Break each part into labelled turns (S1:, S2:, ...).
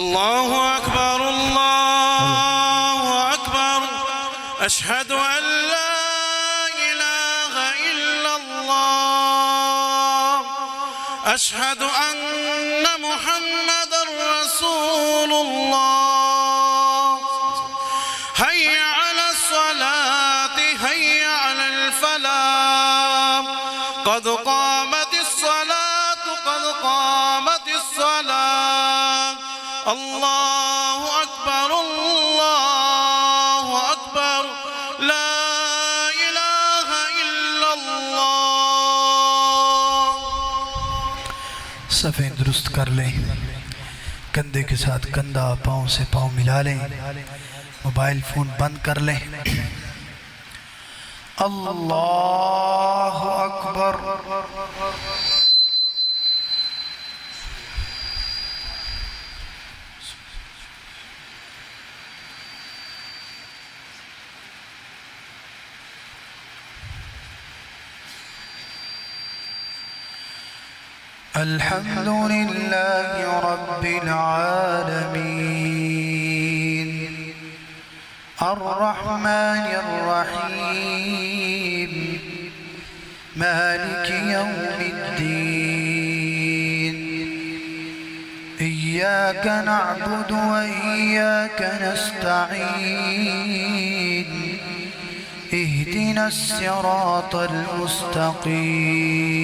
S1: الله أكبر الله أكبر. أشهد أن لا إله إلا الله. أشهد أن محمدًا رسول الله. هيا على الصلاة هيا على الفلاح. قد قامت الصلاة قد قامت الصلاة. الله أكبر الله أكبر. لا إله إلا الله.
S2: सफ़े दुरुस्त कर लें, कंधे के साथ कंधा, पाँव से पाँव मिला लें, मोबाइल फ़ोन बंद कर लें। अल्लाह अकबर। अल्हम्दुलिल्लाह रब्बिल आलमीन अर्रहमानिर रहीम मालिकि यौमिद्दीन इय्याका नअबुदु व इय्याका नस्तईन इहदिनस सिरातल मुस्तक़ीम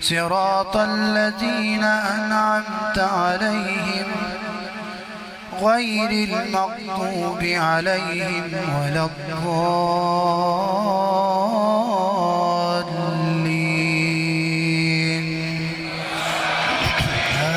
S2: صراط الذين أنعمت عليهم غير المغضوب عليهم ولا الضالين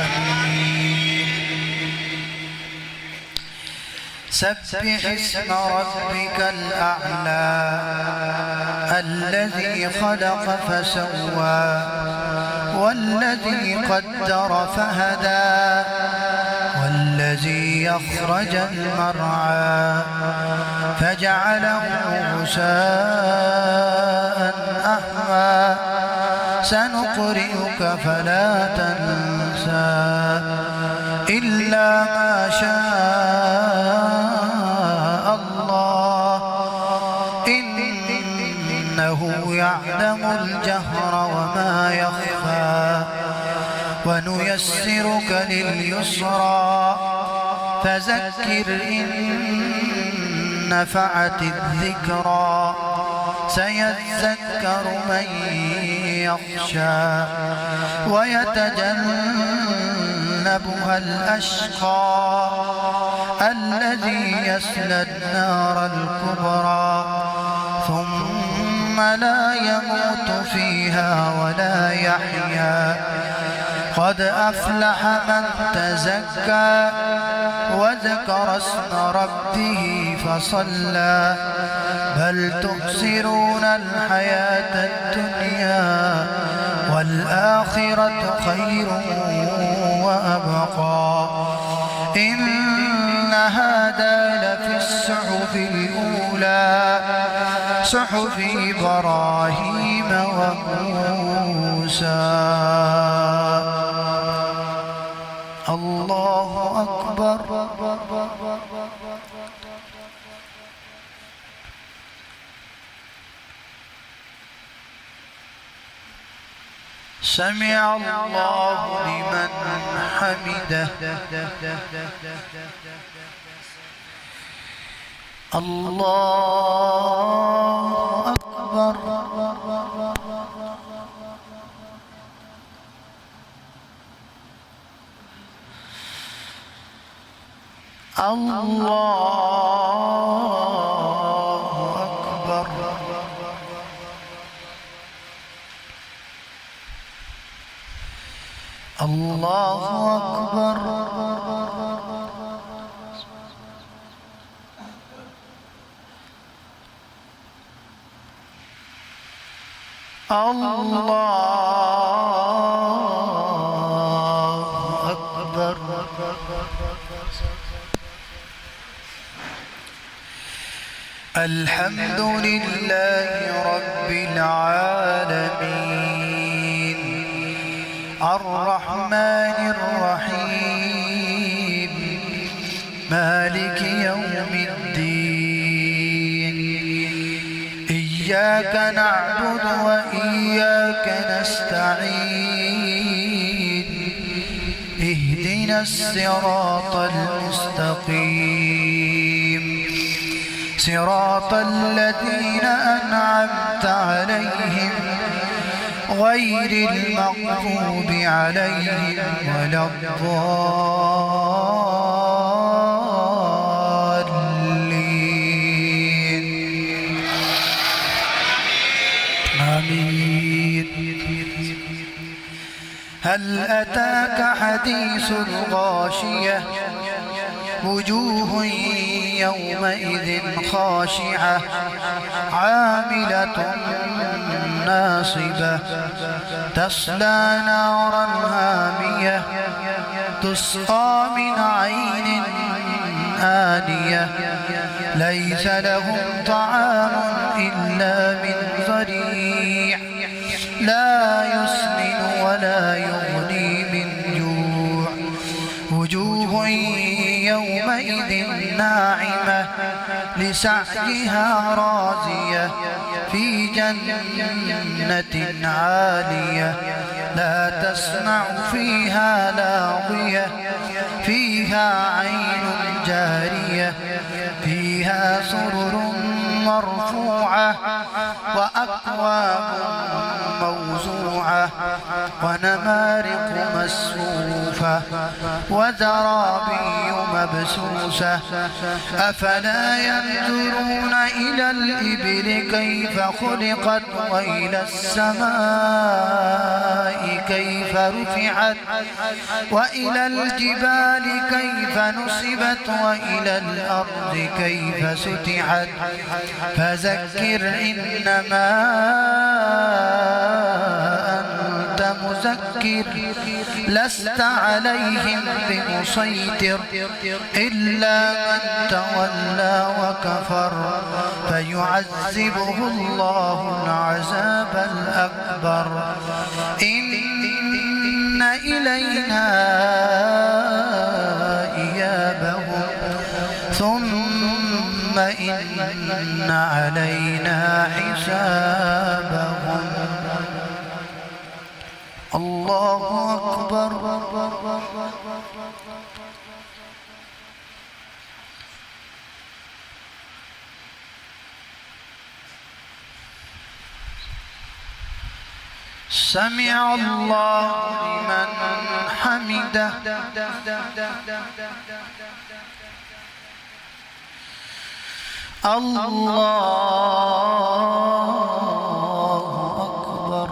S2: آمين. سبح اسم ربك الأعلى الذي خلق فسوى والذي قدر فهدى والذي أخرج المرعى فجعله غثاء أحوى سنقرئك فلا تنسى إلا ما شاء الله إنه يعلم الجهر وما يخفى ونيسرك لليسرى فذكر إن نفعت الذكرى سيذكر من يخشى ويتجنبها الأشقى الذي يصلى النار الكبرى ثم لا يموت فيها ولا يحيا قد أفلح من تزكى وذكر اسم ربه فصلى بل تؤثرون الحياة الدنيا والآخرة خير وأبقى إن هذا لفي الصحف الأولى صحف إبراهيم وموسى. الله أكبر. سمع الله لمن حمده. الله أكبر. الله أكبر. الله أكبر. الله أكبر. الحمد لله رب العالمين الرحمن الرحيم مالك يوم الدين إياك نعبد وإياك نستعين اهدنا الصراط المستقيم صراط الذين أنعمت عليهم غير المغضوب عليهم ولا الضالين آمين. هل أتاك حديث الغاشية وجوه يومئذ خاشعة عاملة ناصبة تصلى نارا هامية تسقى من عين آنية ليس لهم طعام إلا من ضريع لا يسمن ولا يغني من جوع وجوه يومئذ ناعمة لسعيها راضية في جنة عالية لا تسمع فيها لاغية فيها عين جارية فيها سرر مرفوعة وأكواب موزوعة ونمارق مسفوفة وزرابي مبسوسة أفلا ينظرون إلى الإبل كيف خلقت وإلى السماء كيف رفعت وإلى الجبال كيف نصبت وإلى الأرض كيف سطحت فذكر إنما أنت مذكر لست عليهم بمسيطر إلا من تولى وكفر فيعذبه الله العذاب الأكبر إن إلينا إيابهم ثم إن علينا حسابهم. الله أكبر. سمع الله لمن حمده. الله أكبر.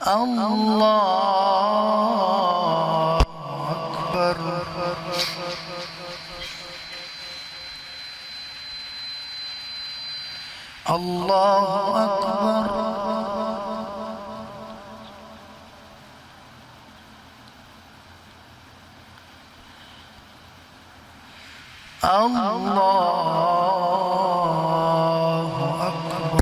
S2: الله أكبر. الله أكبر. الله أكبر.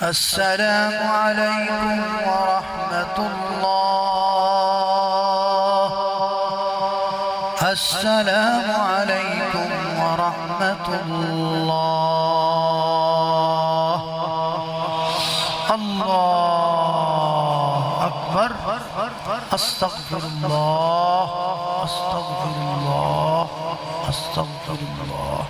S2: السلام عليكم ورحمة الله السلام عليكم ورحمة الله. الله أكبر. أستغفر الله أستغفر الله أستغفر الله.